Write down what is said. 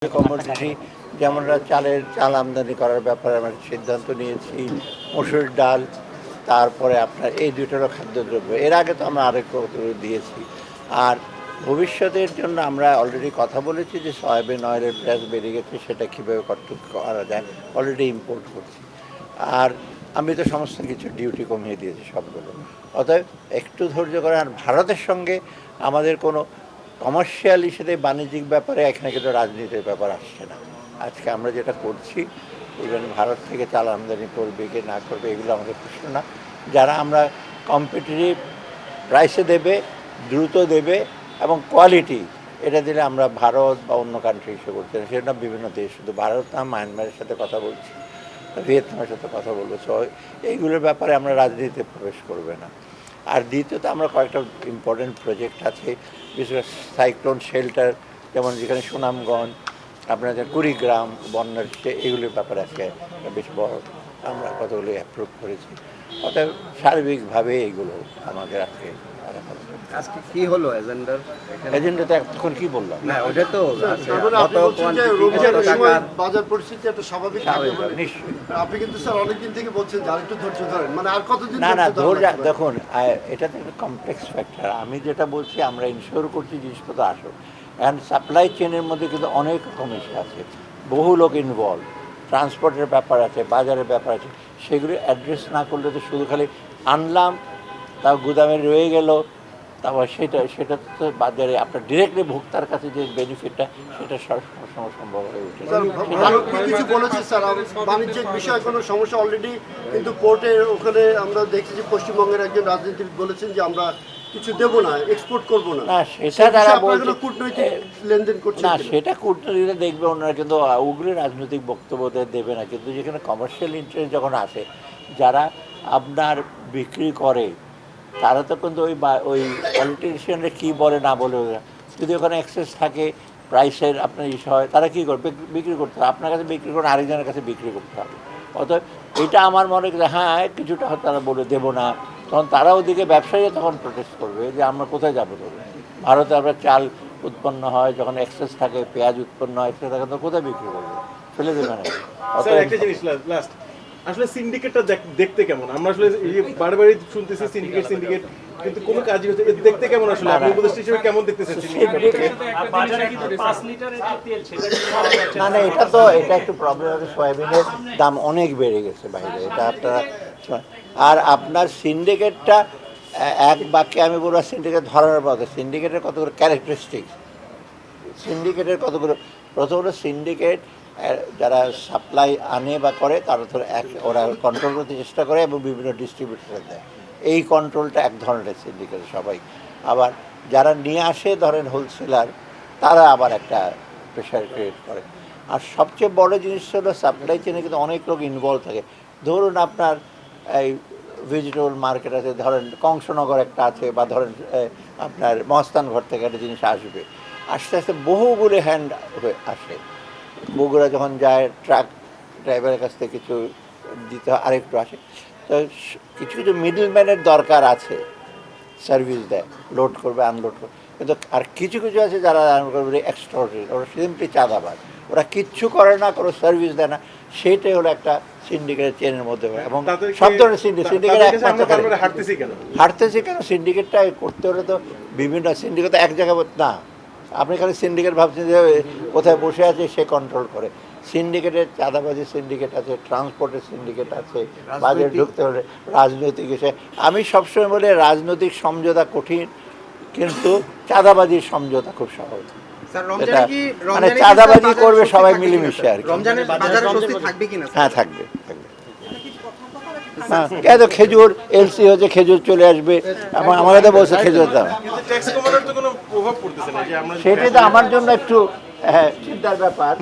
Commodity যেমন চাল আমদানি করার ব্যাপারে আমরা সিদ্ধান্ত নিয়েছি, মসুর ডাল, তারপরে আপনার এই দুটোরও খাদ্যদ্রব্য। এর আগে তো আমরা আরেক দিয়েছি। আর ভবিষ্যতের জন্য আমরা অলরেডি কথা বলেছি যে সয়াবিন অয়েলের প্রাইস বেড়ে গেছে, সেটা কীভাবে করা যায়, অলরেডি ইম্পোর্ট করছি। আর আমি তো সমস্ত কিছু ডিউটি কমিয়ে দিয়েছি সবগুলো। অতএব একটু ধৈর্য করে। আর ভারতের সঙ্গে আমাদের কোনো কমার্শিয়াল ইস্যুতে, বাণিজ্যিক ব্যাপারে এখানে কিন্তু রাজনীতির ব্যাপার আসছে না। আজকে আমরা যেটা করছি, ইভেন ভারত থেকে চাল আমদানি করবে কি না করবে এগুলো আমাদের প্রশ্ন না। যারা আমরা কম্পিটিটিভ প্রাইসে দেবে, দ্রুত দেবে এবং কোয়ালিটি, এটা দিলে আমরা ভারত বা অন্য কান্ট্রি হিসেবে করছি না। সেটা বিভিন্ন দেশ, শুধু ভারত না, মায়ানমারের সাথে কথা বলছি, ভিয়েতনামের সাথে কথা বলবো। সো এইগুলোর ব্যাপারে আমরা রাজনীতিতে প্রবেশ করবে না। আর দ্বিতীয়ত আমরা কয়েকটা ইম্পর্টেন্ট প্রজেক্ট আছে, বিশেষ করে সাইক্লোন শেল্টার, যেমন যেখানে সুনামগঞ্জ, আপনাদের কুড়িগ্রাম বন্যার, এগুলির ব্যাপারে আজকে বেশ বড় আমরা কতগুলো অ্যাপ্রুভ করেছি। অর্থাৎ সার্বিকভাবে এইগুলো আমাদের আজকে কি হলো এজেন্ডাতে এখন কি বললাম না, ওটা তো বাজার পরিস্থিতি একটা স্বাভাবিক থাকে। নিশ্চয়ই আপনি কিন্তু স্যার অনেকদিন থেকে বলছেন যে আরেকটু ধৈর্য ধরেন, মানে আর কতদিন? না দেখুন, এটা তো একটা কমপ্লেক্স ফ্যাক্টর। আমি যেটা বলছি, আমরা ইনশিওর করছি জিনিসপত্র আসুক। অ্যান্ড সাপ্লাই চেনের মধ্যে কিন্তু অনেক রকম ইস্যু আছে, বহু লোক ইনভলভ, ট্রান্সপোর্টের ব্যাপার আছে, বাজারের ব্যাপার আছে। সেগুলো অ্যাড্রেস না করলে তো শুধু খালি আনলাম, তাও গুদামে রয়ে গেল, তারপর সেটা তো বাজারে আপনার ডিরেক্টলি ভোক্তার কাছে যে বেনিফিটটা, সেটা সবসময় সম্ভব হয়ে ওঠে। কিছু বলেছে স্যার, বাণিজ্যিক বিষয়ে কোনো সমস্যা অলরেডি কিন্তু পোর্টে ওখানে আমরা দেখছি যে পশ্চিমবঙ্গের একজন রাজনীতিবিদ বলেছেন যে আমরা কিছু দেবো না, এক্সপোর্ট করবো না। সেটা তারা বলছে কূটনৈতিক লেনদেন করছে না, সেটা কূটনীতিরা দেখবে ওনারা, কিন্তু ওগুলি রাজনৈতিক বক্তব্য দেবে না। কিন্তু যেখানে কমার্শিয়াল ইন্টারেস্ট যখন আসে, যারা আপনার বিক্রি করে, তারা তো কিন্তু ওই পলিটিশিয়ানরা কী বলে না বলে, যদি ওখানে অ্যাক্সেস থাকে, প্রাইসের আপনার ইস্যু হয়, তারা কী করবে? বিক্রি করতে হবে, আপনার কাছে বিক্রি করে আরেকজনের কাছে বিক্রি করতে হবে। অতএব এটা আমার মনে হয়, হ্যাঁ কিছুটা তারা বলে দেবো না, তখন তারা ওদিকে ব্যবসায়ীরা তখন প্রোটেস্ট করবে যে আমরা কোথায় যাবো। ধরুন ভারতে আমরা চাল উৎপন্ন হয়, যখন এক্সেস থাকে, পেঁয়াজ উৎপন্ন হয়, এক্সেস থাকে, তো কোথায় বিক্রি করবে? ফেলে দেবে না। একটা জিনিস লাস্ট, আসলে সিন্ডিকেটটা দেখতে কেমন? আমরা আসলে বারবারই শুনতেছি সিন্ডিকেট, কিন্তু কোনো কাজই হচ্ছে দেখতে কেমন? আসলে আপনি উপদেষ্টা হিসেবে কেমন দেখতেছেন? না, এটা একটু প্রবলেম আছে। সয়াবিনের দাম অনেক বেড়ে গেছে বাইরে, এটা আপনারা। আর আপনার সিন্ডিকেটটা এক বাক্যে আমি বলবো, সিন্ডিকেট ধরার পথে সিন্ডিকেটের কতগুলো ক্যারেক্টারিস্টিক্স, সিন্ডিকেটের কতগুলো। প্রথমত, সিন্ডিকেট যারা সাপ্লাই আনে বা করে, তারা তো ওরা কন্ট্রোল করতে চেষ্টা করে এবং বিভিন্ন ডিস্ট্রিবিউটরে দেয়। এই কন্ট্রোলটা এক ধরনের সিন্ডিকেট সবাই। আবার যারা নিয়ে আসে, ধরেন হোলসেলার, তারা আবার একটা প্রেশার ক্রিয়েট করে। আর সবচেয়ে বড় জিনিস হলো সাপ্লাই চেনে কিন্তু অনেক লোক ইনভলভ থাকে। ধরুন আপনার এই ভেজিটেবল মার্কেট আছে, ধরেন কংসনগর একটা আছে, বা ধরেন আপনার মহস্তানঘর থেকে একটা জিনিস আসবে, আস্তে আস্তে বহুগুলো হ্যান্ড হয়ে আসে। বগুড়া যখন যায়, ট্রাক ড্রাইভারের কাছ থেকে কিছু দিতে হয়, আরেকটু আসে। তো কিছু কিছু মিডলম্যানের দরকার আছে, সার্ভিস দেয়, লোড করবে, আনলোড করবে। কিন্তু আর কিছু কিছু আছে যারা করবে এক্সট্রাঅর্ডিনারি, ওরা সিম্পলি চাঁদাবাজ, ওরা কিচ্ছু করে না, কোনো সার্ভিস দেয় না। সেইটাই হলো একটা সিন্ডিকেটের চেনের মধ্যে। এবং সব ধরনের সিন্ডিকেট হারতেছি কেন? সিন্ডিকেটটা করতে হলে তো বিভিন্ন সিন্ডিকেট এক জায়গায় না। আপনি খালি সিন্ডিকেট ভাবছেন যে কোথায় বসে আছে সে কন্ট্রোল করে। সিন্ডিকেটের চাঁদাবাজির সিন্ডিকেট আছে, ট্রান্সপোর্টের সিন্ডিকেট আছে, বাজারে ঢুকতে হলে রাজনৈতিক এসে। আমি সবসময় বলি, রাজনৈতিক সমঝোতা কঠিন, কিন্তু চাঁদাবাজির সমঝোতা খুব সহজ। মানে চাঁদাবাজি করবে সবাই মিলেমিশে আর কি। হ্যাঁ, থাকবে। হ্যাঁ, এত খেজুর এলসি হচ্ছে, খেজুর চলে আসবে, এবং আমাকে তো বলছে খেজুর দাম। সেটাই তো আমার জন্য একটু চিন্তার ব্যাপার।